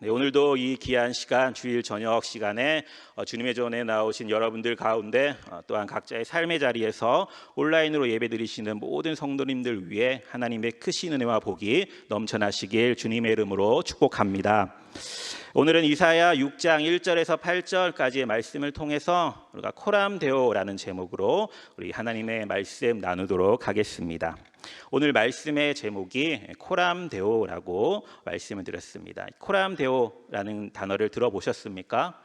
네, 오늘도 이 귀한 시간 주일 저녁 시간에 주님의 전에 나오신 여러분들 가운데 또한 각자의 삶의 자리에서 온라인으로 예배드리시는 모든 성도님들 위해 하나님의 크신 은혜와 복이 넘쳐나시길 주님의 이름으로 축복합니다. 오늘은 이사야 6장 1절에서 8절까지의 말씀을 통해서 우리가 코람데오라는 제목으로 우리 하나님의 말씀 나누도록 하겠습니다. 오늘 말씀의 제목이 코람데오라고 말씀을 드렸습니다. 코람데오라는 단어를 들어보셨습니까?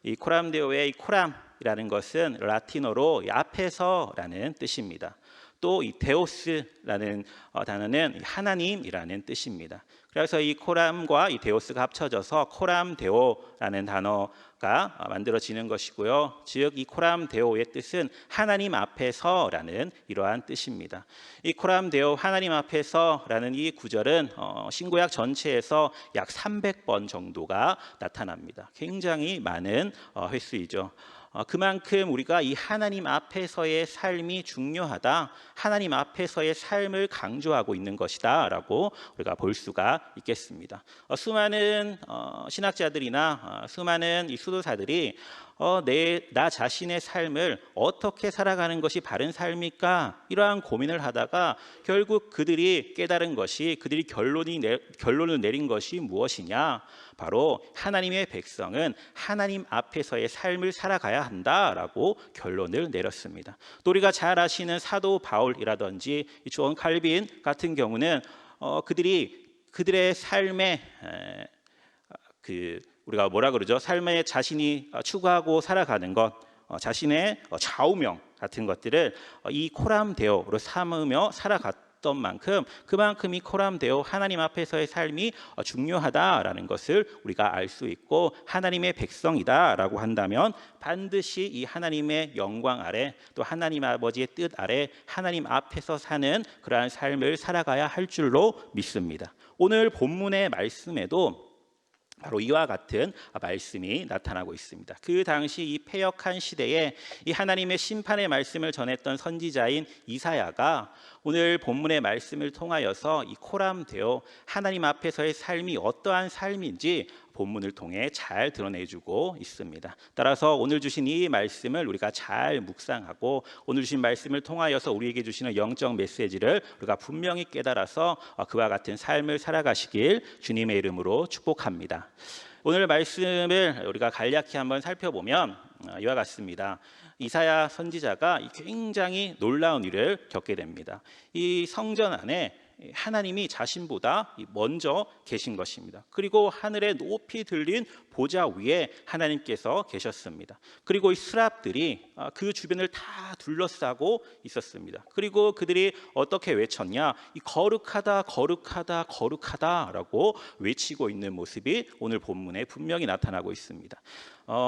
이 코람데오의 이 코람이라는 것은 라틴어로 앞에서라는 뜻입니다. 또 이 데오스라는 단어는 하나님이라는 뜻입니다. 그래서 이 코람과 이 데오스가 합쳐져서 코람데오라는 단어가 만들어지는 것이고요. 즉 이 코람데오의 뜻은 하나님 앞에서라는 이러한 뜻입니다. 이 코람데오 하나님 앞에서라는 이 구절은 신구약 전체에서 약 300번 정도가 나타납니다. 굉장히 많은 횟수이죠. 그만큼 우리가 이 하나님 앞에서의 삶이 중요하다, 하나님 앞에서의 삶을 강조하고 있는 것이다 라고 우리가 볼 수가 있겠습니다. 수많은 신학자들이나 수많은 이 수도사들이 나 자신의 삶을 어떻게 살아가는 것이 바른 삶일까 이러한 고민을 하다가 결국 그들이 깨달은 것이, 그들이 결론을 내린 것이 무엇이냐, 바로 하나님의 백성은 하나님 앞에서의 삶을 살아가야 한다라고 결론을 내렸습니다. 또 우리가 잘 아시는 사도 바울이라든지 존 칼빈 같은 경우는 그들의 삶에 우리가 뭐라 그러죠? 삶에 자신이 추구하고 살아가는 것, 자신의 좌우명 같은 것들을 이 코람데오로 삼으며 살아갔던 만큼 그만큼 이 코람데오 하나님 앞에서의 삶이 중요하다라는 것을 우리가 알 수 있고, 하나님의 백성이다라고 한다면 반드시 이 하나님의 영광 아래, 또 하나님 아버지의 뜻 아래 하나님 앞에서 사는 그러한 삶을 살아가야 할 줄로 믿습니다. 오늘 본문의 말씀에도 바로 이와 같은 말씀이 나타나고 있습니다. 그 당시 이 패역한 시대에 이 하나님의 심판의 말씀을 전했던 선지자인 이사야가 오늘 본문의 말씀을 통하여서 이 코람데오 하나님 앞에서의 삶이 어떠한 삶인지 본문을 통해 잘 드러내주고 있습니다. 따라서 오늘 주신 이 말씀을 우리가 잘 묵상하고 오늘 주신 말씀을 통하여서 우리에게 주시는 영적 메시지를 우리가 분명히 깨달아서 그와 같은 삶을 살아가시길 주님의 이름으로 축복합니다. 오늘 말씀을 우리가 간략히 한번 살펴보면 이와 같습니다. 이사야 선지자가 굉장히 놀라운 일을 겪게 됩니다. 이 성전 안에 하나님이 자신보다 먼저 계신 것입니다. 그리고 하늘에 높이 들린 보좌 위에 하나님께서 계셨습니다. 그리고 이 스랍들이 그 주변을 다 둘러싸고 있었습니다. 그리고 그들이 어떻게 외쳤냐? 이 거룩하다, 거룩하다, 거룩하다라고 외치고 있는 모습이 오늘 본문에 분명히 나타나고 있습니다.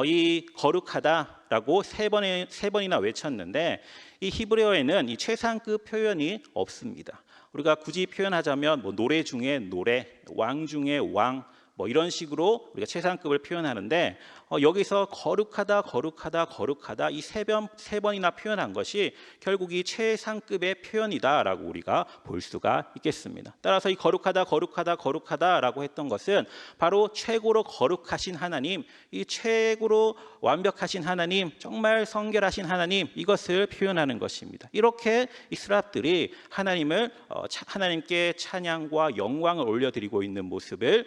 이 거룩하다라고 세 번이나 외쳤는데 이 히브리어에는 이 최상급 표현이 없습니다. 우리가 굳이 표현하자면 노래 중에 노래, 왕 중에 왕, 이런 식으로 우리가 최상급을 표현하는데 여기서 거룩하다, 거룩하다, 거룩하다 이 세 번이나 표현한 것이 결국 이 최상급의 표현이다라고 우리가 볼 수가 있겠습니다. 따라서 이 거룩하다, 거룩하다, 거룩하다라고 했던 것은 바로 최고로 거룩하신 하나님, 이 최고로 완벽하신 하나님, 정말 성결하신 하나님, 이것을 표현하는 것입니다. 이렇게 이 스랍들이 하나님께 찬양과 영광을 올려드리고 있는 모습을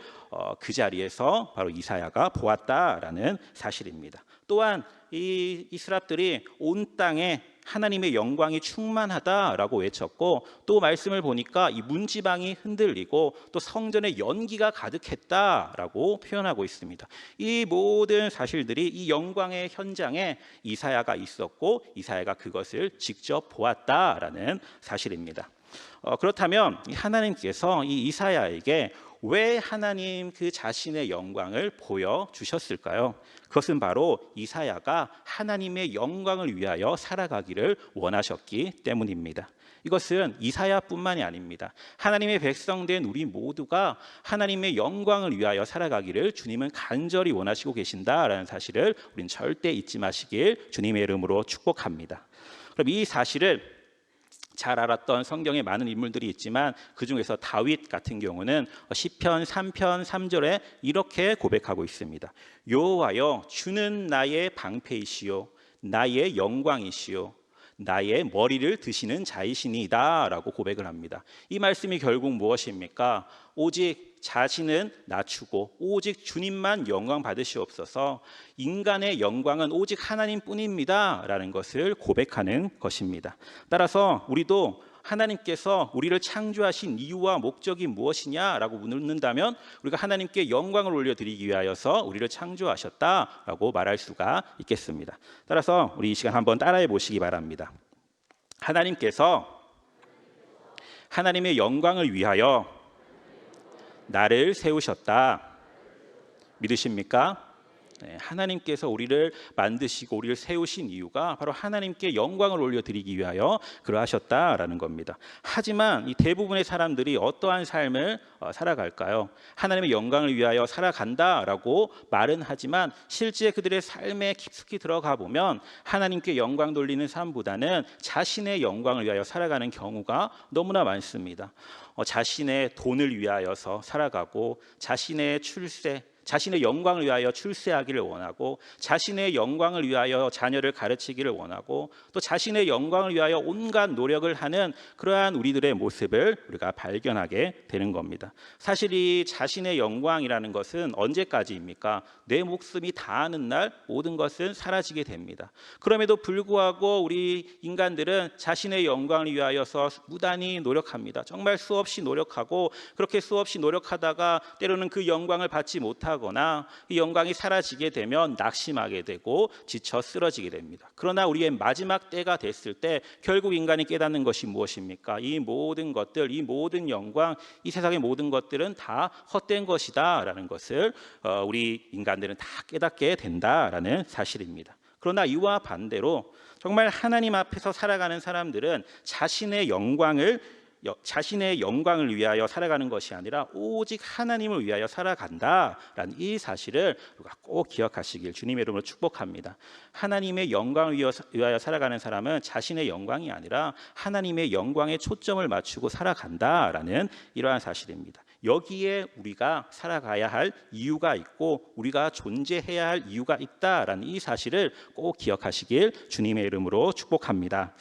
그 자리에서 바로 이사야가 보았다라는 사실입니다. 또한 이 스랍들이 온 땅에 하나님의 영광이 충만하다라고 외쳤고, 또 말씀을 보니까 이 문지방이 흔들리고 또 성전에 연기가 가득했다라고 표현하고 있습니다. 이 모든 사실들이 이 영광의 현장에 이사야가 있었고 이사야가 그것을 직접 보았다라는 사실입니다. 그렇다면 하나님께서 이 이사야에게 왜 하나님 그 자신의 영광을 보여주셨을까요? 그것은 바로 이사야가 하나님의 영광을 위하여 살아가기를 원하셨기 때문입니다. 이것은 이사야뿐만이 아닙니다. 하나님의 백성된 우리 모두가 하나님의 영광을 위하여 살아가기를 주님은 간절히 원하시고 계신다라는 사실을 우리는 절대 잊지 마시길 주님의 이름으로 축복합니다. 그럼 이 사실을 잘 알았던 성경에 많은 인물들이 있지만 그 중에서 다윗 같은 경우는 시편 3편 3절에 이렇게 고백하고 있습니다. 여호와여, 주는 나의 방패이시요 나의 영광이시요 나의 머리를 드시는 자이시니이다 라고 고백을 합니다. 이 말씀이 결국 무엇입니까? 오직 자신은 낮추고 오직 주님만 영광 받으시옵소서, 인간의 영광은 오직 하나님뿐입니다 라는 것을 고백하는 것입니다. 따라서 우리도 하나님께서 우리를 창조하신 이유와 목적이 무엇이냐라고 묻는다면 우리가 하나님께 영광을 올려드리기 위하여서 우리를 창조하셨다라고 말할 수가 있겠습니다. 따라서 우리 이 시간 한번 따라해 보시기 바랍니다. 하나님께서 하나님의 영광을 위하여 나를 세우셨다. 믿으십니까? 네, 하나님께서 우리를 만드시고 우리를 세우신 이유가 바로 하나님께 영광을 올려드리기 위하여 그러하셨다라는 겁니다. 하지만 이 대부분의 사람들이 어떠한 삶을 살아갈까요? 하나님의 영광을 위하여 살아간다라고 말은 하지만 실제 그들의 삶에 깊숙이 들어가 보면 하나님께 영광 돌리는 삶보다는 자신의 영광을 위하여 살아가는 경우가 너무나 많습니다. 자신의 돈을 위하여서 살아가고 자신의 출세, 자신의 영광을 위하여 출세하기를 원하고 자신의 영광을 위하여 자녀를 가르치기를 원하고 또 자신의 영광을 위하여 온갖 노력을 하는 그러한 우리들의 모습을 우리가 발견하게 되는 겁니다. 사실 이 자신의 영광이라는 것은 언제까지입니까? 내 목숨이 다하는 날 모든 것은 사라지게 됩니다. 그럼에도 불구하고 우리 인간들은 자신의 영광을 위하여서 무단히 노력합니다. 정말 수없이 노력하고 그렇게 수없이 노력하다가 때로는 그 영광을 받지 못하거나 이 영광이 사라지게 되면 낙심하게 되고 지쳐 쓰러지게 됩니다. 그러나 우리의 마지막 때가 됐을 때 결국 인간이 깨닫는 것이 무엇입니까? 이 모든 것들, 이 모든 영광, 이 세상의 모든 것들은 다 헛된 것이다 라는 것을 우리 인간들은 다 깨닫게 된다라는 사실입니다. 그러나 이와 반대로 정말 하나님 앞에서 살아가는 사람들은 자신의 영광을 위하여 살아가는 것이 아니라 오직 하나님을 위하여 살아간다라는 이 사실을 우리가 꼭 기억하시길 주님의 이름으로 축복합니다. 하나님의 영광을 위하여 살아가는 사람은 자신의 영광이 아니라 하나님의 영광에 초점을 맞추고 살아간다라는 이러한 사실입니다. 여기에 우리가 살아가야 할 이유가 있고 우리가 존재해야 할 이유가 있다라는 이 사실을 꼭 기억하시길 주님의 이름으로 축복합니다.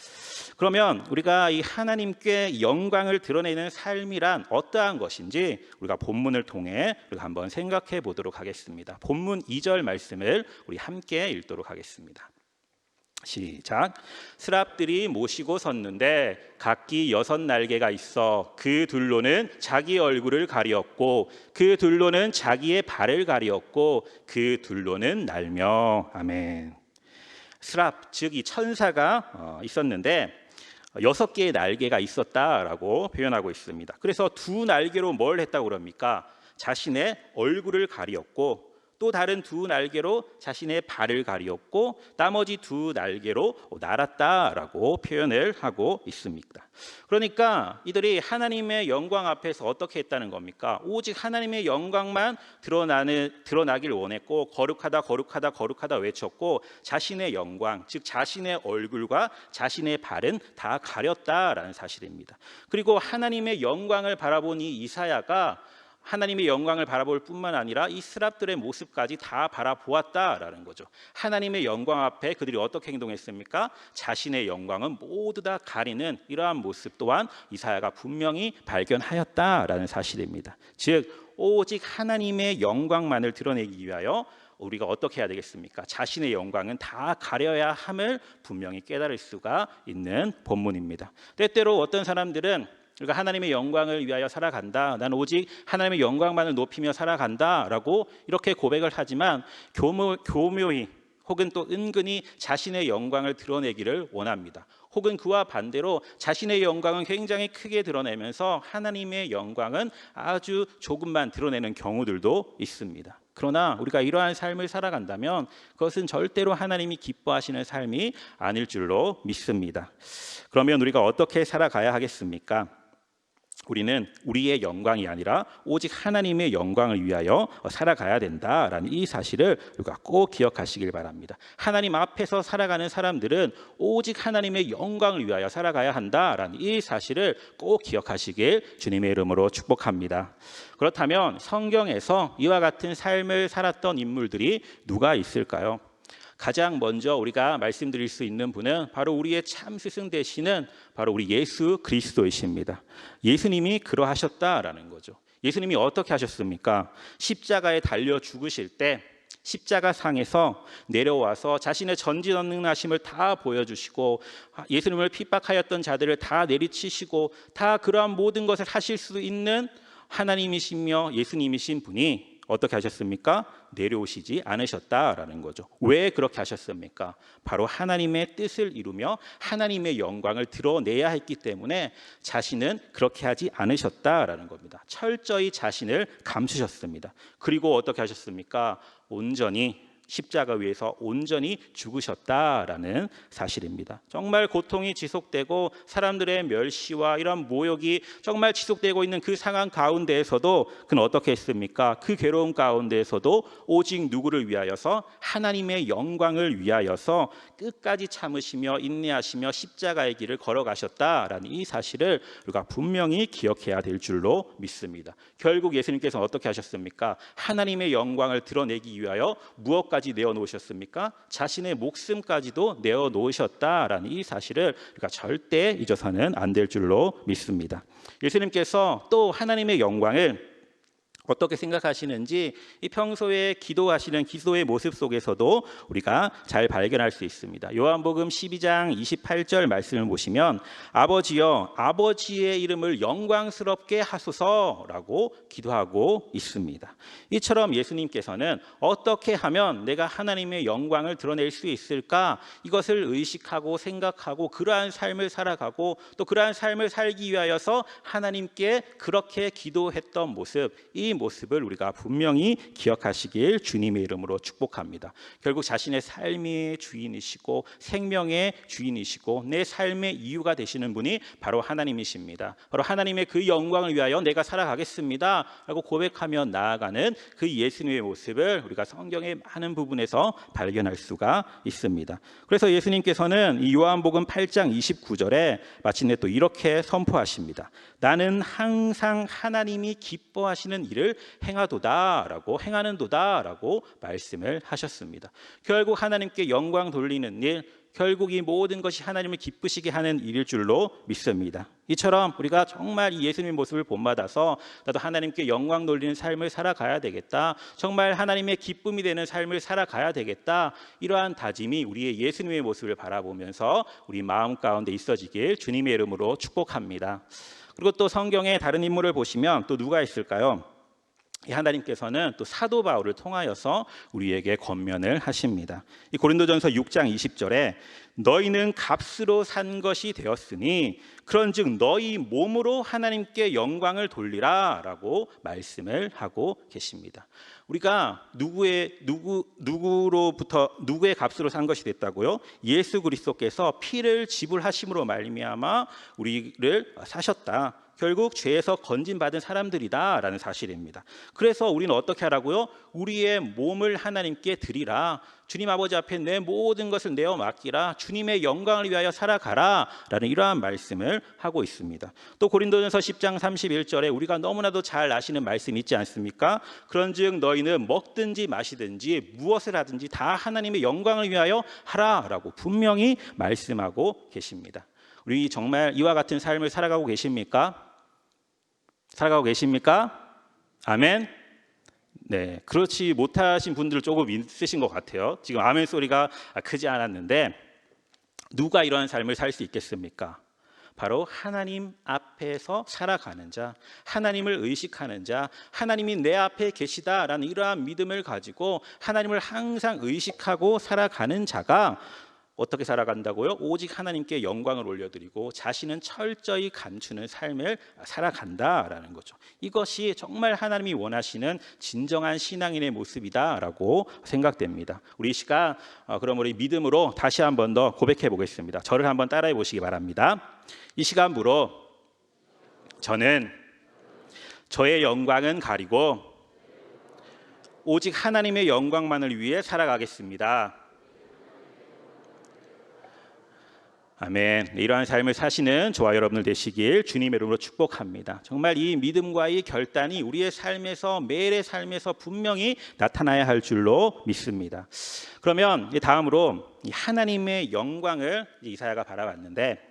그러면 우리가 이 하나님께 영광을 드러내는 삶이란 어떠한 것인지 우리가 본문을 통해 우리가 한번 생각해 보도록 하겠습니다. 본문 2절 말씀을 우리 함께 읽도록 하겠습니다. 시작. 스랍들이 모시고 섰는데 각기 6날개가 있어 그 둘로는 자기 얼굴을 가리었고 그 둘로는 자기의 발을 가리었고 그 둘로는 날며. 아멘. 스랍, 즉 이 천사가 있었는데 6개의 날개가 있었다라고 표현하고 있습니다. 그래서 두 날개로 뭘 했다고 그럽니까? 자신의 얼굴을 가리었고 또 다른 두 날개로 자신의 발을 가리었고 나머지 두 날개로 날았다라고 표현을 하고 있습니다. 그러니까 이들이 하나님의 영광 앞에서 어떻게 했다는 겁니까? 오직 하나님의 영광만 드러나길 원했고 거룩하다 외쳤고 자신의 영광, 즉 자신의 얼굴과 자신의 발은 다 가렸다라는 사실입니다. 그리고 하나님의 영광을 바라본 이 이사야가 하나님의 영광을 바라볼 뿐만 아니라 이 스랍들의 모습까지 다 바라보았다라는 거죠. 하나님의 영광 앞에 그들이 어떻게 행동했습니까? 자신의 영광은 모두 다 가리는 이러한 모습 또한 이사야가 분명히 발견하였다라는 사실입니다. 즉 오직 하나님의 영광만을 드러내기 위하여 우리가 어떻게 해야 되겠습니까? 자신의 영광은 다 가려야 함을 분명히 깨달을 수가 있는 본문입니다. 때때로 어떤 사람들은 그러니까 하나님의 영광을 위하여 살아간다, 나는 오직 하나님의 영광만을 높이며 살아간다라고 이렇게 고백을 하지만 교묘히 혹은 또 은근히 자신의 영광을 드러내기를 원합니다. 혹은 그와 반대로 자신의 영광은 굉장히 크게 드러내면서 하나님의 영광은 아주 조금만 드러내는 경우들도 있습니다. 그러나 우리가 이러한 삶을 살아간다면 그것은 절대로 하나님이 기뻐하시는 삶이 아닐 줄로 믿습니다. 그러면 우리가 어떻게 살아가야 하겠습니까? 우리는 우리의 영광이 아니라 오직 하나님의 영광을 위하여 살아가야 된다라는 이 사실을 우리가 꼭 기억하시길 바랍니다. 하나님 앞에서 살아가는 사람들은 오직 하나님의 영광을 위하여 살아가야 한다라는 이 사실을 꼭 기억하시길 주님의 이름으로 축복합니다. 그렇다면 성경에서 이와 같은 삶을 살았던 인물들이 누가 있을까요? 가장 먼저 우리가 말씀드릴 수 있는 분은 바로 우리의 참 스승 되시는 바로 우리 예수 그리스도이십니다. 예수님이 그러하셨다라는 거죠. 예수님이 어떻게 하셨습니까? 십자가에 달려 죽으실 때 십자가 상에서 내려와서 자신의 전지전능하심을 다 보여주시고 예수님을 핍박하였던 자들을 다 내리치시고 다 그러한 모든 것을 하실 수 있는 하나님이시며 예수님이신 분이 어떻게 하셨습니까? 내려오시지 않으셨다라는 거죠. 왜 그렇게 하셨습니까? 바로 하나님의 뜻을 이루며 하나님의 영광을 드러내야 했기 때문에 자신은 그렇게 하지 않으셨다라는 겁니다. 철저히 자신을 감추셨습니다. 그리고 어떻게 하셨습니까? 온전히 십자가 위에서 온전히 죽으셨다라는 사실입니다. 정말 고통이 지속되고 사람들의 멸시와 이런 모욕이 정말 지속되고 있는 그 상황 가운데에서도 그는 어떻게 했습니까? 그 괴로움 가운데에서도 오직 누구를 위하여서 하나님의 영광을 위하여서 끝까지 참으시며 인내하시며 십자가의 길을 걸어가셨다라는 이 사실을 우리가 분명히 기억해야 될 줄로 믿습니다. 결국 예수님께서는 어떻게 하셨습니까? 하나님의 영광을 드러내기 위하여 무엇까지 내어놓으셨습니까? 자신의 목숨까지도 내어놓으셨다라는 이 사실을 우리가 절대 잊어서는 안 될 줄로 믿습니다. 예수님께서 또 하나님의 영광을 어떻게 생각하시는지 이 평소에 기도하시는 기도의 모습 속에서도 우리가 잘 발견할 수 있습니다. 요한복음 12장 28절 말씀을 보시면 아버지여 아버지의 이름을 영광스럽게 하소서라고 기도하고 있습니다. 이처럼 예수님께서는 어떻게 하면 내가 하나님의 영광을 드러낼 수 있을까? 이것을 의식하고 생각하고 그러한 삶을 살아가고 또 그러한 삶을 살기 위하여서 하나님께 그렇게 기도했던 모습, 이 모습을 우리가 분명히 기억하시길 주님의 이름으로 축복합니다. 결국 자신의 삶의 주인이시고 생명의 주인이시고 내 삶의 이유가 되시는 분이 바로 하나님이십니다. 바로 하나님의 그 영광을 위하여 내가 살아가겠습니다 라고 고백하며 나아가는 그 예수님의 모습을 우리가 성경의 많은 부분에서 발견할 수가 있습니다. 그래서 예수님께서는 이 요한복음 8장 29절에 마침내 또 이렇게 선포하십니다. 나는 항상 하나님이 기뻐하시는 일을 행하는도다라고 말씀을 하셨습니다. 결국 하나님께 영광 돌리는 일, 결국 이 모든 것이 하나님을 기쁘시게 하는 일일 줄로 믿습니다. 이처럼 우리가 정말 이 예수님의 모습을 본받아서 나도 하나님께 영광 돌리는 삶을 살아가야 되겠다, 정말 하나님의 기쁨이 되는 삶을 살아가야 되겠다, 이러한 다짐이 우리의 예수님의 모습을 바라보면서 우리 마음 가운데 있어지길 주님의 이름으로 축복합니다. 그리고 또 성경의 다른 인물을 보시면 또 누가 있을까요? 하나님께서는 또 사도 바울을 통하여서 우리에게 권면을 하십니다. 이 고린도전서 6장 20절에 너희는 값으로 산 것이 되었으니 그런즉 너희 몸으로 하나님께 영광을 돌리라 라고 말씀을 하고 계십니다. 우리가 누구로부터 누구의 값으로 산 것이 됐다고요? 예수 그리스도께서 피를 지불하심으로 말미암아 우리를 사셨다. 결국 죄에서 건진받은 사람들이다라는 사실입니다. 그래서 우리는 어떻게 하라고요? 우리의 몸을 하나님께 드리라. 주님 아버지 앞에 내 모든 것을 내어 맡기라. 주님의 영광을 위하여 살아가라 라는 이러한 말씀을 하고 있습니다. 또 고린도전서 10장 31절에 우리가 너무나도 잘 아시는 말씀 있지 않습니까? 그런즉 너희는 먹든지 마시든지 무엇을 하든지 다 하나님의 영광을 위하여 하라 라고 분명히 말씀하고 계십니다. 우리 정말 이와 같은 삶을 살아가고 계십니까? 살아가고 계십니까? 아멘. 네, 그렇지 못하신 분들 조금 있으신 것 같아요. 지금 아멘 소리가 크지 않았는데 누가 이런 삶을 살 수 있겠습니까? 바로 하나님 앞에서 살아가는 자, 하나님을 의식하는 자, 하나님이 내 앞에 계시다라는 이러한 믿음을 가지고 하나님을 항상 의식하고 살아가는 자가 어떻게 살아간다고요? 오직 하나님께 영광을 올려드리고 자신은 철저히 감추는 삶을 살아간다라는 거죠. 이것이 정말 하나님이 원하시는 진정한 신앙인의 모습이다라고 생각됩니다. 우리 이 시간 그럼 우리 믿음으로 다시 한 번 더 고백해 보겠습니다. 저를 한번 따라해 보시기 바랍니다. 이 시간부로 저는 저의 영광은 가리고 오직 하나님의 영광만을 위해 살아가겠습니다. 아멘. 이러한 삶을 사시는 저와 여러분들 되시길 주님의 이름으로 축복합니다. 정말 이 믿음과 이 결단이 우리의 삶에서, 매일의 삶에서 분명히 나타나야 할 줄로 믿습니다. 그러면 다음으로 하나님의 영광을 이사야가 바라봤는데,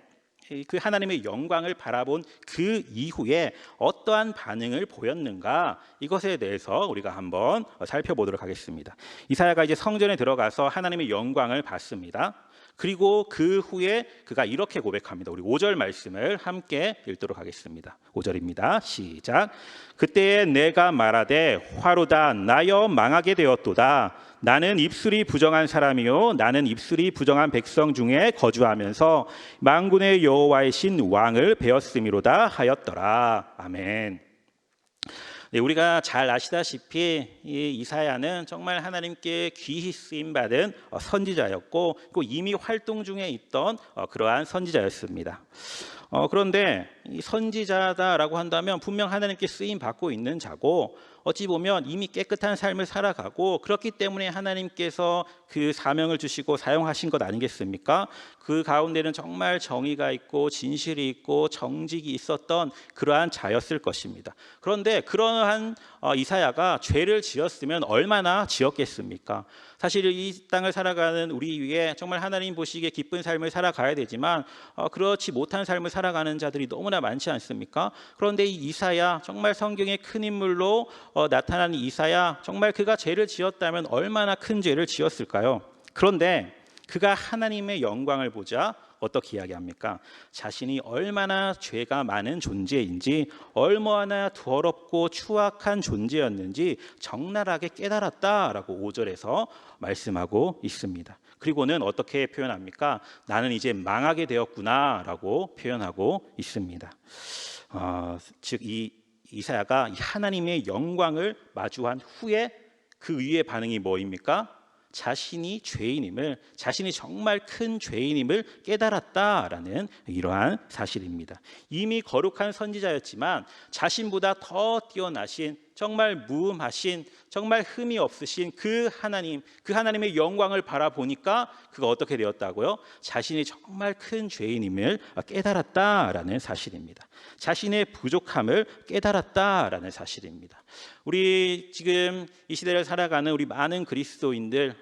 그 하나님의 영광을 바라본 그 이후에 어떠한 반응을 보였는가, 이것에 대해서 우리가 한번 살펴보도록 하겠습니다. 이사야가 이제 성전에 들어가서 하나님의 영광을 봤습니다. 그리고 그 후에 그가 이렇게 고백합니다. 우리 5절 말씀을 함께 읽도록 하겠습니다. 5절입니다. 시작. 그때에 내가 말하되 화로다 나여 망하게 되었도다. 나는 입술이 부정한 사람이요 나는 입술이 부정한 백성 중에 거주하면서 만군의 여호와의 신 왕을 배웠음이로다 하였더라. 아멘. 네, 우리가 잘 아시다시피 이 이사야는 정말 하나님께 귀히 쓰임 받은 선지자였고, 또 이미 활동 중에 있던 그러한 선지자였습니다. 그런데 이 선지자다라고 한다면 분명 하나님께 쓰임 받고 있는 자고, 어찌 보면 이미 깨끗한 삶을 살아가고, 그렇기 때문에 하나님께서 그 사명을 주시고 사용하신 것 아니겠습니까? 그 가운데는 정말 정의가 있고 진실이 있고 정직이 있었던 그러한 자였을 것입니다. 그런데 그러한 이사야가 죄를 지었으면 얼마나 지었겠습니까? 사실 이 땅을 살아가는 우리 위에 정말 하나님 보시기에 기쁜 삶을 살아가야 되지만 그렇지 못한 삶을 살아가는 자들이 너무나 많지 않습니까? 그런데 이 이사야, 정말 성경의 큰 인물로 나타나는 이사야, 정말 그가 죄를 지었다면 얼마나 큰 죄를 지었을까요? 그런데 그가 하나님의 영광을 보자 어떻게 이야기합니까? 자신이 얼마나 죄가 많은 존재인지, 얼마나 더럽고 추악한 존재였는지 적나라하게 깨달았다라고 5절에서 말씀하고 있습니다. 그리고는 어떻게 표현합니까? 나는 이제 망하게 되었구나라고 표현하고 있습니다. 즉 이 이사야가 하나님의 영광을 마주한 후에 그 위의 반응이 뭐입니까? 자신이 죄인임을, 자신이 정말 큰 죄인임을 깨달았다라는 이러한 사실입니다. 이미 거룩한 선지자였지만 자신보다 더 뛰어나신, 정말 무음하신, 정말 흠이 없으신 그 하나님의 영광을 바라보니까 그가 어떻게 되었다고요? 자신이 정말 큰 죄인임을 깨달았다라는 사실입니다. 자신의 부족함을 깨달았다라는 사실입니다. 우리 지금 이 시대를 살아가는 우리 많은 그리스도인들,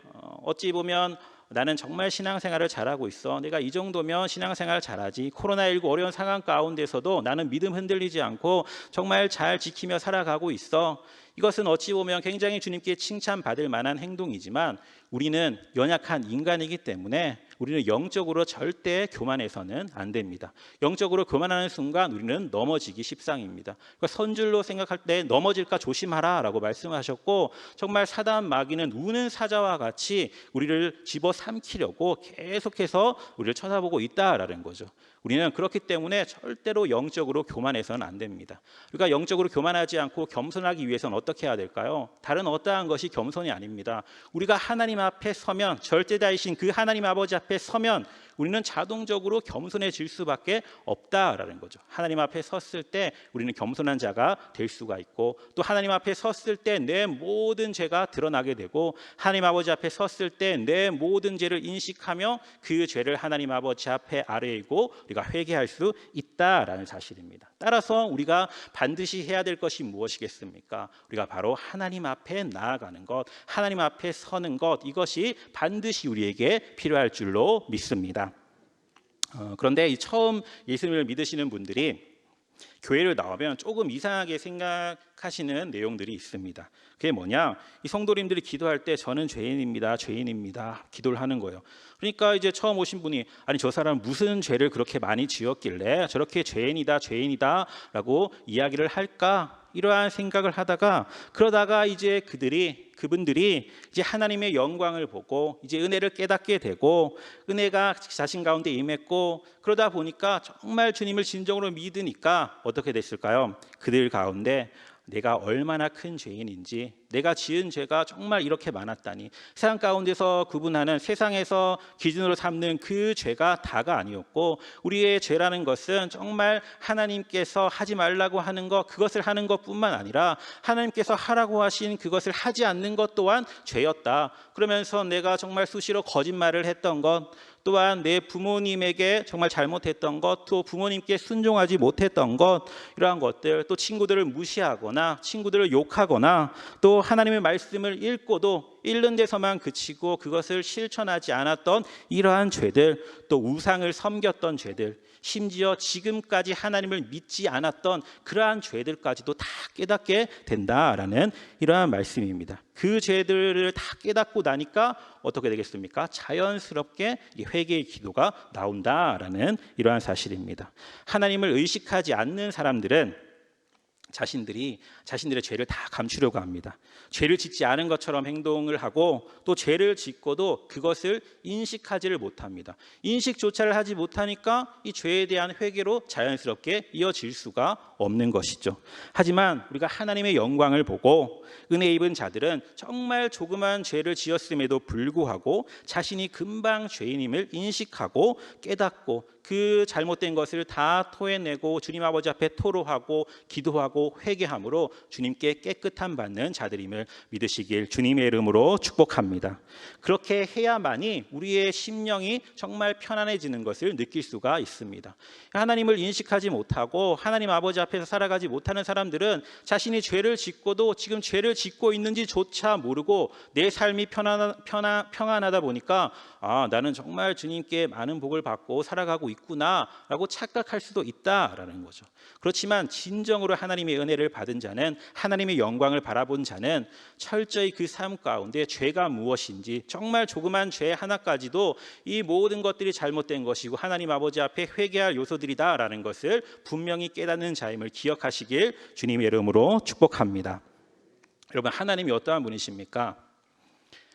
어찌 보면 나는 정말 신앙생활을 잘하고 있어, 내가 이 정도면 신앙생활 잘하지, 코로나19 어려운 상황 가운데서도 나는 믿음 흔들리지 않고 정말 잘 지키며 살아가고 있어. 이것은 어찌 보면 굉장히 주님께 칭찬받을 만한 행동이지만 우리는 연약한 인간이기 때문에 우리는 영적으로 절대 교만해서는 안 됩니다. 영적으로 교만하는 순간 우리는 넘어지기 십상입니다. 그러니까 선줄로 생각할 때 넘어질까 조심하라 라고 말씀하셨고, 정말 사단 마귀는 우는 사자와 같이 우리를 집어삼키려고 계속해서 우리를 쳐다보고 있다라는 거죠. 우리는 그렇기 때문에 절대로 영적으로 교만해서는 안 됩니다. 우리가 영적으로 교만하지 않고 겸손하기 위해서는 어떻게 해야 될까요? 다른 어떠한 것이 겸손이 아닙니다. 우리가 하나님 앞에 서면, 절대자이신 그 하나님 아버지 앞에 서면 우리는 자동적으로 겸손해질 수밖에 없다라는 거죠. 하나님 앞에 섰을 때 우리는 겸손한 자가 될 수가 있고, 또 하나님 앞에 섰을 때 내 모든 죄가 드러나게 되고, 하나님 아버지 앞에 섰을 때 내 모든 죄를 인식하며 그 죄를 하나님 아버지 앞에 아뢰고 우리가 회개할 수 있다라는 사실입니다. 따라서 우리가 반드시 해야 될 것이 무엇이겠습니까? 우리가 바로 하나님 앞에 나아가는 것, 하나님 앞에 서는 것, 이것이 반드시 우리에게 필요할 줄로 믿습니다. 그런데 처음 예수님을 믿으시는 분들이 교회를 나오면 조금 이상하게 생각하시는 내용들이 있습니다. 그게 뭐냐? 이 성도님들이 기도할 때 저는 죄인입니다, 죄인입니다 기도를 하는 거예요. 그러니까 이제 처음 오신 분이, 아니 저 사람 무슨 죄를 그렇게 많이 지었길래 저렇게 죄인이다 라고 이야기를 할까? 이러한 생각을 하다가, 그러다가 이제 그분들이 이제 하나님의 영광을 보고 이제 은혜를 깨닫게 되고, 은혜가 자신 가운데 임했고, 그러다 보니까 정말 주님을 진정으로 믿으니까 어떻게 됐을까요? 그들 가운데 내가 얼마나 큰 죄인인지, 내가 지은 죄가 정말 이렇게 많았다니. 세상 가운데서 구분하는, 세상에서 기준으로 삼는 그 죄가 다가 아니었고, 우리의 죄라는 것은 정말 하나님께서 하지 말라고 하는 것, 그것을 하는 것뿐만 아니라 하나님께서 하라고 하신 그것을 하지 않는 것 또한 죄였다. 그러면서 내가 정말 수시로 거짓말을 했던 것, 또한 내 부모님에게 정말 잘못했던 것, 또 부모님께 순종하지 못했던 것, 이러한 것들, 또 친구들을 무시하거나 친구들을 욕하거나, 또 하나님의 말씀을 읽고도 읽는 데서만 그치고 그것을 실천하지 않았던 이러한 죄들, 또 우상을 섬겼던 죄들, 심지어 지금까지 하나님을 믿지 않았던 그러한 죄들까지도 다 깨닫게 된다라는 이러한 말씀입니다. 그 죄들을 다 깨닫고 나니까 어떻게 되겠습니까? 자연스럽게 회개의 기도가 나온다라는 이러한 사실입니다. 하나님을 의식하지 않는 사람들은 자신들의 죄를 다 감추려고 합니다. 죄를 짓지 않은 것처럼 행동을 하고, 또 죄를 짓고도 그것을 인식하지를 못합니다. 인식조차를 하지 못하니까 이 죄에 대한 회개로 자연스럽게 이어질 수가 없는 것이죠. 하지만 우리가 하나님의 영광을 보고 은혜 입은 자들은 정말 조그만 죄를 지었음에도 불구하고 자신이 금방 죄인임을 인식하고 깨닫고, 그 잘못된 것을 다 토해내고 주님 아버지 앞에 토로하고 기도하고 회개함으로 주님께 깨끗함 받는 자들임을 믿으시길 주님의 이름으로 축복합니다. 그렇게 해야만이 우리의 심령이 정말 편안해지는 것을 느낄 수가 있습니다. 하나님을 인식하지 못하고 하나님 아버지 앞에서 살아가지 못하는 사람들은 자신이 죄를 짓고도 지금 죄를 짓고 있는지조차 모르고 내 삶이 평안하다 보니까 나는 정말 주님께 많은 복을 받고 살아가고 있구나라고 착각할 수도 있다라는 거죠. 그렇지만 진정으로 하나님의 은혜를 받은 자는, 하나님의 영광을 바라본 자는 철저히 그 삶 가운데 죄가 무엇인지, 정말 조그만 죄 하나까지도 이 모든 것들이 잘못된 것이고 하나님 아버지 앞에 회개할 요소들이다라는 것을 분명히 깨닫는 자임을 기억하시길 주님의 이름으로 축복합니다. 여러분, 하나님이 어떠한 분이십니까?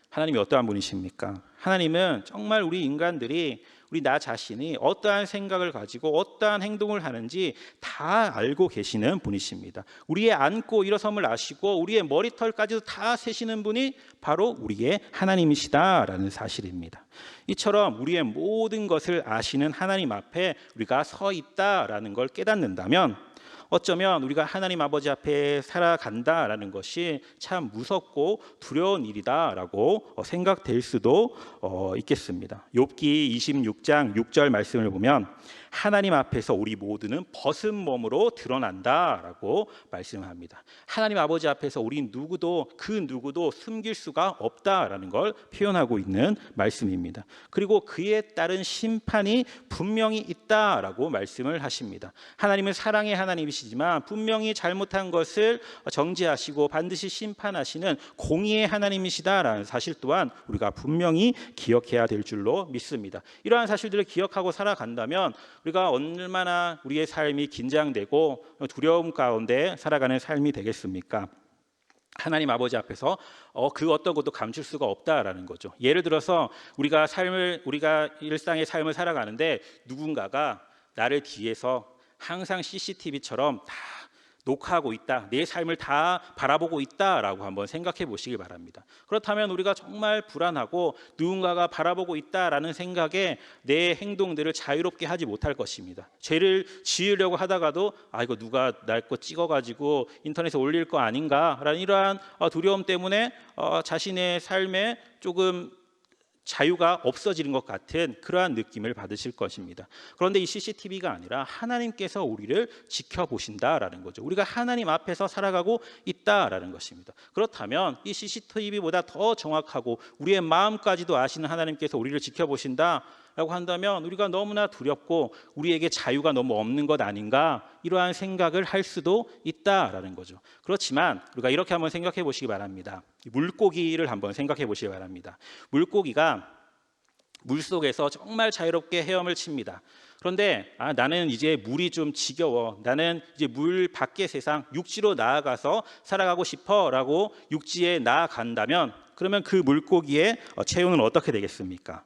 하나님이 어떠한 분이십니까? 하나님은 정말 우리 인간들이, 우리 나 자신이 어떠한 생각을 가지고 어떠한 행동을 하는지 다 알고 계시는 분이십니다. 우리의 앉고 일어섬을 아시고 우리의 머리털까지도 다 세시는 분이 바로 우리의 하나님이시다라는 사실입니다. 이처럼 우리의 모든 것을 아시는 하나님 앞에 우리가 서 있다라는 걸 깨닫는다면, 어쩌면 우리가 하나님 아버지 앞에 살아간다라는 것이 참 무섭고 두려운 일이다라고 생각될 수도 있겠습니다. 욥기 26장 6절 말씀을 보면 하나님 앞에서 우리 모두는 벗은 몸으로 드러난다라고 말씀합니다. 하나님 아버지 앞에서 우리 누구도 숨길 수가 없다라는 걸 표현하고 있는 말씀입니다. 그리고 그에 따른 심판이 분명히 있다라고 말씀을 하십니다. 하나님은 사랑의 하나님이시지만 분명히 잘못한 것을 정죄하시고 반드시 심판하시는 공의의 하나님이시다라는 사실 또한 우리가 분명히 기억해야 될 줄로 믿습니다. 이러한 사실들을 기억하고 살아간다면 우리가 얼마나 우리의 삶이 긴장되고 두려움 가운데 살아가는 삶이 되겠습니까? 하나님 아버지 앞에서 그 어떤 것도 감출 수가 없다라는 거죠. 예를 들어서 우리가 일상의 삶을 살아가는데 누군가가 나를 뒤에서 항상 CCTV처럼 다 녹화하고 있다, 내 삶을 다 바라보고 있다라고 한번 생각해 보시길 바랍니다. 그렇다면 우리가 정말 불안하고 누군가가 바라보고 있다라는 생각에 내 행동들을 자유롭게 하지 못할 것입니다. 죄를 지으려고 하다가도 이거 누가 날 거 찍어가지고 인터넷에 올릴 거 아닌가라는 이러한 두려움 때문에 자신의 삶에 조금 자유가 없어지는 것 같은 그러한 느낌을 받으실 것입니다. 그런데 이 CCTV가 아니라 하나님께서 우리를 지켜보신다라는 거죠. 우리가 하나님 앞에서 살아가고 있다라는 것입니다. 그렇다면 이 CCTV보다 더 정확하고 우리의 마음까지도 아시는 하나님께서 우리를 지켜보신다라고 한다면 우리가 너무나 두렵고 우리에게 자유가 너무 없는 것 아닌가, 이러한 생각을 할 수도 있다라는 거죠. 그렇지만 우리가 이렇게 한번 생각해 보시기 바랍니다. 물고기를 한번 생각해 보시기 바랍니다. 물고기가 물속에서 정말 자유롭게 헤엄을 칩니다. 그런데 나는 이제 물이 좀 지겨워, 나는 이제 물 밖의 세상, 육지로 나아가서 살아가고 싶어라고 육지에 나아간다면, 그러면 그 물고기의 체온은 어떻게 되겠습니까?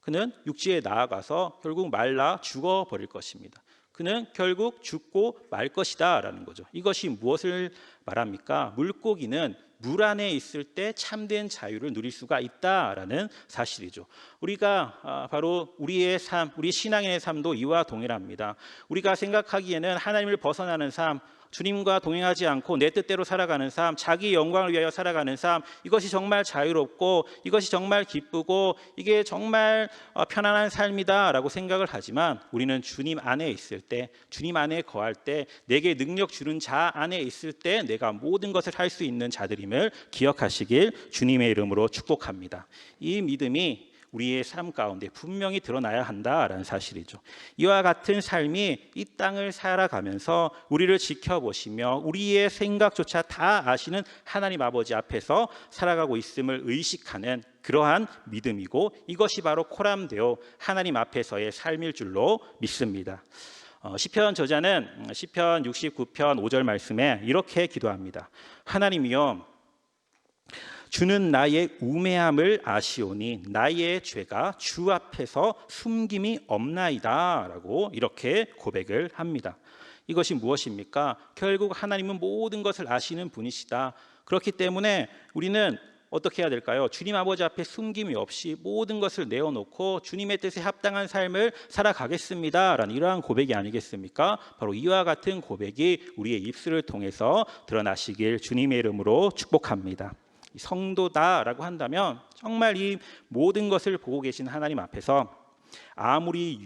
그는 육지에 나아가서 결국 말라 죽어버릴 것입니다. 그는 결국 죽고 말 것이다 라는 거죠. 이것이 무엇을 말합니까? 물고기는 물 안에 있을 때 참된 자유를 누릴 수가 있다라는 사실이죠. 우리가 바로 우리의 삶, 우리 신앙인의 삶도 이와 동일합니다. 우리가 생각하기에는 하나님을 벗어나는 삶, 주님과 동행하지 않고 내 뜻대로 살아가는 삶, 자기 영광을 위하여 살아가는 삶, 이것이 정말 자유롭고 이것이 정말 기쁘고 이게 정말 편안한 삶이다라고 생각을 하지만 우리는 주님 안에 있을 때, 주님 안에 거할 때, 내게 능력 주는 자 안에 있을 때 내가 모든 것을 할 수 있는 자들임을 기억하시길 주님의 이름으로 축복합니다. 이 믿음이 우리의 삶 가운데 분명히 드러나야 한다라는 사실이죠. 이와 같은 삶이 이 땅을 살아가면서 우리를 지켜보시며 우리의 생각조차 다 아시는 하나님 아버지 앞에서 살아가고 있음을 의식하는 그러한 믿음이고, 이것이 바로 코람데오 하나님 앞에서의 삶일 줄로 믿습니다. 시편 저자는 시편 69편 5절 말씀에 이렇게 기도합니다. 하나님이여, 주는 나의 우매함을 아시오니 나의 죄가 주 앞에서 숨김이 없나이다 라고 이렇게 고백을 합니다. 이것이 무엇입니까? 결국 하나님은 모든 것을 아시는 분이시다. 그렇기 때문에 우리는 어떻게 해야 될까요? 주님 아버지 앞에 숨김이 없이 모든 것을 내어놓고 주님의 뜻에 합당한 삶을 살아가겠습니다 라는 이러한 고백이 아니겠습니까? 바로 이와 같은 고백이 우리의 입술을 통해서 드러나시길 주님의 이름으로 축복합니다. 성도다라고 한다면 정말 이 모든 것을 보고 계신 하나님 앞에서 아무리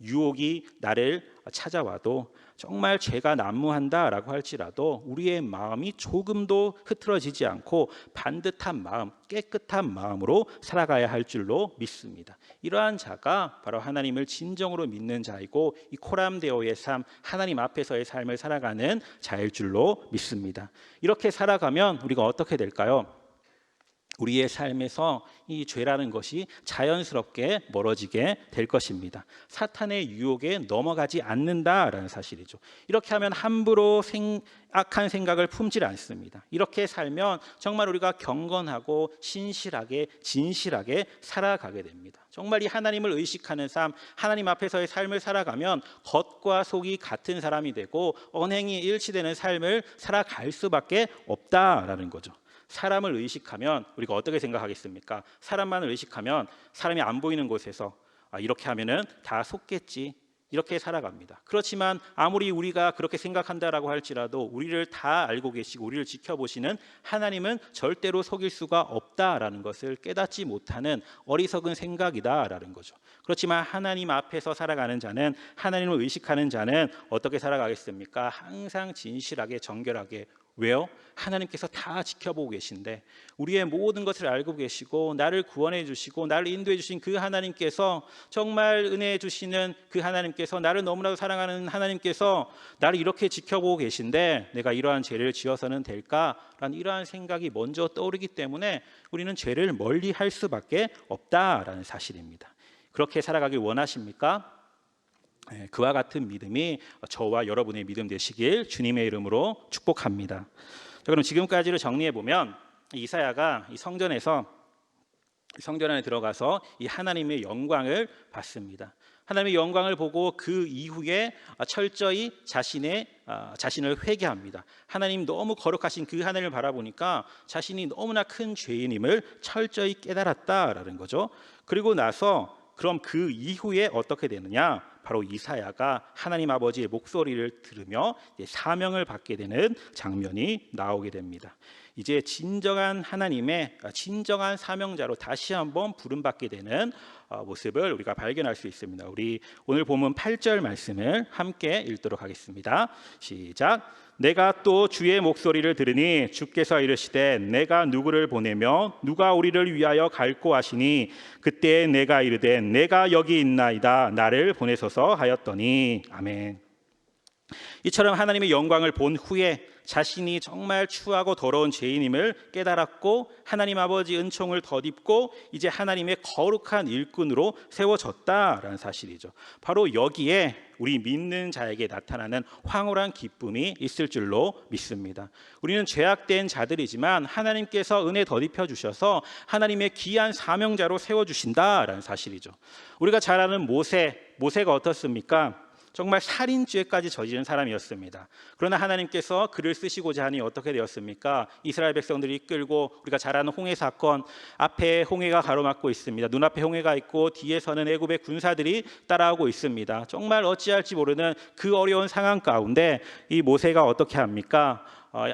유혹이 나를 찾아와도, 정말 죄가 난무한다라고 할지라도 우리의 마음이 조금도 흐트러지지 않고 반듯한 마음, 깨끗한 마음으로 살아가야 할 줄로 믿습니다. 이러한 자가 바로 하나님을 진정으로 믿는 자이고, 이 코람데오의 삶, 하나님 앞에서의 삶을 살아가는 자일 줄로 믿습니다. 이렇게 살아가면 우리가 어떻게 될까요? 우리의 삶에서 이 죄라는 것이 자연스럽게 멀어지게 될 것입니다. 사탄의 유혹에 넘어가지 않는다라는 사실이죠. 이렇게 하면 함부로 악한 생각을 품질 않습니다. 이렇게 살면 정말 우리가 경건하고 신실하게 진실하게 살아가게 됩니다. 정말 이 하나님을 의식하는 삶, 하나님 앞에서의 삶을 살아가면 겉과 속이 같은 사람이 되고 언행이 일치되는 삶을 살아갈 수밖에 없다라는 거죠. 사람을 의식하면 우리가 어떻게 생각하겠습니까? 사람만을 의식하면 사람이 안 보이는 곳에서 이렇게 하면은 다 속겠지, 이렇게 살아갑니다. 그렇지만 아무리 우리가 그렇게 생각한다라고 할지라도 우리를 다 알고 계시고 우리를 지켜보시는 하나님은 절대로 속일 수가 없다라는 것을 깨닫지 못하는 어리석은 생각이다라는 거죠. 그렇지만 하나님 앞에서 살아가는 자는, 하나님을 의식하는 자는 어떻게 살아가겠습니까? 항상 진실하게 정결하게. 왜요? 하나님께서 다 지켜보고 계신데, 우리의 모든 것을 알고 계시고 나를 구원해 주시고 나를 인도해 주신 그 하나님께서, 정말 은혜해 주시는 그 하나님께서, 나를 너무나도 사랑하는 하나님께서 나를 이렇게 지켜보고 계신데 내가 이러한 죄를 지어서는 될까라는 이러한 생각이 먼저 떠오르기 때문에 우리는 죄를 멀리 할 수밖에 없다라는 사실입니다. 그렇게 살아가길 원하십니까? 그와 같은 믿음이 저와 여러분의 믿음 되시길 주님의 이름으로 축복합니다. 자, 그럼 지금까지를 정리해 보면 이사야가 이 성전 안에 들어가서 이 하나님의 영광을 봤습니다. 하나님의 영광을 보고 그 이후에 철저히 자신을 회개합니다. 하나님 너무 거룩하신 그 하나님을 바라보니까 자신이 너무나 큰 죄인임을 철저히 깨달았다라는 거죠. 그리고 나서 그럼 그 이후에 어떻게 되느냐? 바로 이사야가 하나님 아버지의 목소리를 들으며 사명을 받게 되는 장면이 나오게 됩니다. 이제 진정한 하나님의 진정한 사명자로 다시 한번 부름받게 되는 모습을 우리가 발견할 수 있습니다. 우리 오늘 본문 8절 말씀을 함께 읽도록 하겠습니다. 시작. 내가 또 주의 목소리를 들으니 주께서 이르시되 내가 누구를 보내며 누가 우리를 위하여 갈고 하시니 그때 내가 이르되 내가 여기 있나이다 나를 보내소서 하였더니. 아멘. 이처럼 하나님의 영광을 본 후에 자신이 정말 추하고 더러운 죄인임을 깨달았고 하나님 아버지 은총을 덧입고 이제 하나님의 거룩한 일꾼으로 세워졌다라는 사실이죠. 바로 여기에 우리 믿는 자에게 나타나는 황홀한 기쁨이 있을 줄로 믿습니다. 우리는 죄악된 자들이지만 하나님께서 은혜 덧입혀 주셔서 하나님의 귀한 사명자로 세워주신다라는 사실이죠. 우리가 잘 아는 모세가 어떻습니까? 정말 살인죄까지 저지른 사람이었습니다. 그러나 하나님께서 그를 쓰시고자 하니 어떻게 되었습니까? 이스라엘 백성들이 이끌고 우리가 잘 아는 홍해 사건, 앞에 홍해가 가로막고 있습니다. 눈앞에 홍해가 있고 뒤에서는 애굽의 군사들이 따라오고 있습니다. 정말 어찌할지 모르는 그 어려운 상황 가운데 이 모세가 어떻게 합니까?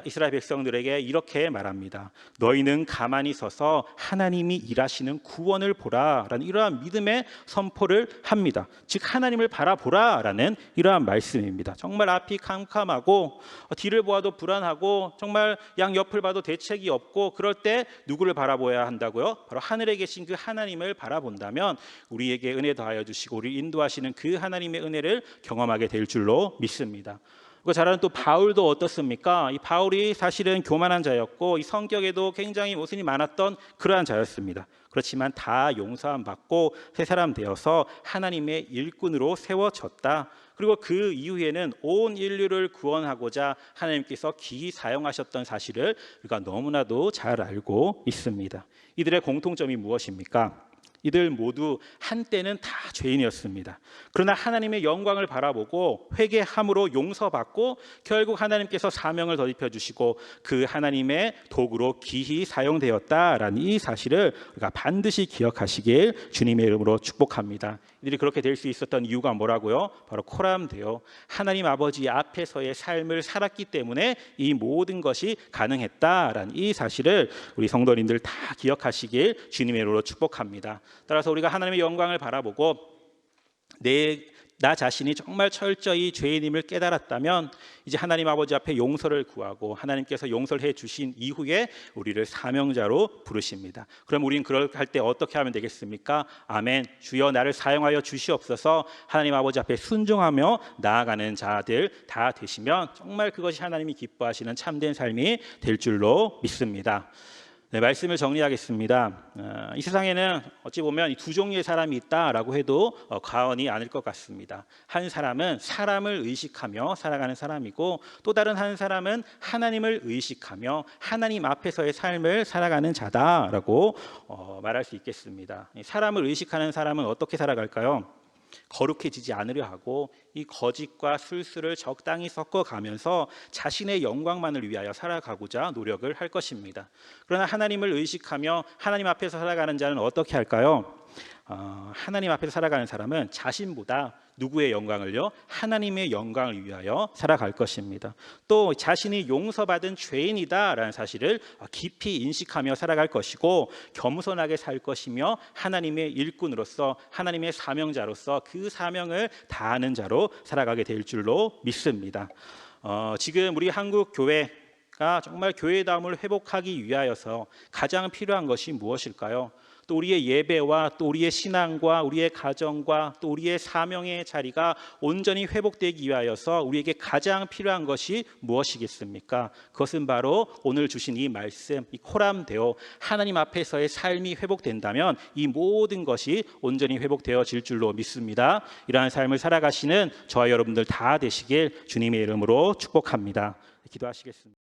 이스라엘 백성들에게 이렇게 말합니다. 너희는 가만히 서서 하나님이 일하시는 구원을 보라라는 이러한 믿음의 선포를 합니다. 즉 하나님을 바라보라라는 이러한 말씀입니다. 정말 앞이 캄캄하고 뒤를 보아도 불안하고 정말 양옆을 봐도 대책이 없고 그럴 때 누구를 바라보아야 한다고요? 바로 하늘에 계신 그 하나님을 바라본다면 우리에게 은혜 더하여 주시고 우리를 인도하시는 그 하나님의 은혜를 경험하게 될 줄로 믿습니다. 잘 아는 또 바울도 어떻습니까? 이 바울이 사실은 교만한 자였고 이 성격에도 굉장히 모순이 많았던 그러한 자였습니다. 그렇지만 다 용서함 받고 새 사람 되어서 하나님의 일꾼으로 세워졌다. 그리고 그 이후에는 온 인류를 구원하고자 하나님께서 기히 사용하셨던 사실을 우리가 너무나도 잘 알고 있습니다. 이들의 공통점이 무엇입니까? 이들 모두 한때는 다 죄인이었습니다. 그러나 하나님의 영광을 바라보고 회개함으로 용서받고 결국 하나님께서 사명을 덧입혀 주시고 그 하나님의 도구로 기히 사용되었다라는 이 사실을 우리가 반드시 기억하시길 주님의 이름으로 축복합니다. 이들이 그렇게 될 수 있었던 이유가 뭐라고요? 바로 코람데오 하나님 아버지 앞에서의 삶을 살았기 때문에 이 모든 것이 가능했다라는 이 사실을 우리 성도님들 다 기억하시길 주님의 이름으로 축복합니다. 따라서 우리가 하나님의 영광을 바라보고 나 자신이 정말 철저히 죄인임을 깨달았다면 이제 하나님 아버지 앞에 용서를 구하고 하나님께서 용서를 해 주신 이후에 우리를 사명자로 부르십니다. 그럼 우리는 그럴 때 어떻게 하면 되겠습니까? 아멘. 주여 나를 사용하여 주시옵소서. 하나님 아버지 앞에 순종하며 나아가는 자들 다 되시면 정말 그것이 하나님이 기뻐하시는 참된 삶이 될 줄로 믿습니다. 네, 말씀을 정리하겠습니다. 이 세상에는 어찌 보면 두 종류의 사람이 있다라고 해도 과언이 아닐 것 같습니다. 한 사람은 사람을 의식하며 살아가는 사람이고 또 다른 한 사람은 하나님을 의식하며 하나님 앞에서의 삶을 살아가는 자다라고 말할 수 있겠습니다. 사람을 의식하는 사람은 어떻게 살아갈까요? 거룩해지지 않으려 하고 이 거짓과 술수를 적당히 섞어가면서 자신의 영광만을 위하여 살아가고자 노력을 할 것입니다. 그러나 하나님을 의식하며 하나님 앞에서 살아가는 자는 어떻게 할까요? 하나님 앞에서 살아가는 사람은 자신보다 누구의 영광을요? 하나님의 영광을 위하여 살아갈 것입니다. 또 자신이 용서받은 죄인이다라는 사실을 깊이 인식하며 살아갈 것이고 겸손하게 살 것이며 하나님의 일꾼으로서 하나님의 사명자로서 그 사명을 다하는 자로 살아가게 될 줄로 믿습니다. 지금 우리 한국 교회가 정말 교회다움을 회복하기 위하여서 가장 필요한 것이 무엇일까요? 또 우리의 예배와 또 우리의 신앙과 우리의 가정과 또 우리의 사명의 자리가 온전히 회복되기 위하여서 우리에게 가장 필요한 것이 무엇이겠습니까? 그것은 바로 오늘 주신 이 말씀, 이 코람데오 하나님 앞에서의 삶이 회복된다면 이 모든 것이 온전히 회복되어질 줄로 믿습니다. 이러한 삶을 살아가시는 저와 여러분들 다 되시길 주님의 이름으로 축복합니다. 기도하시겠습니다.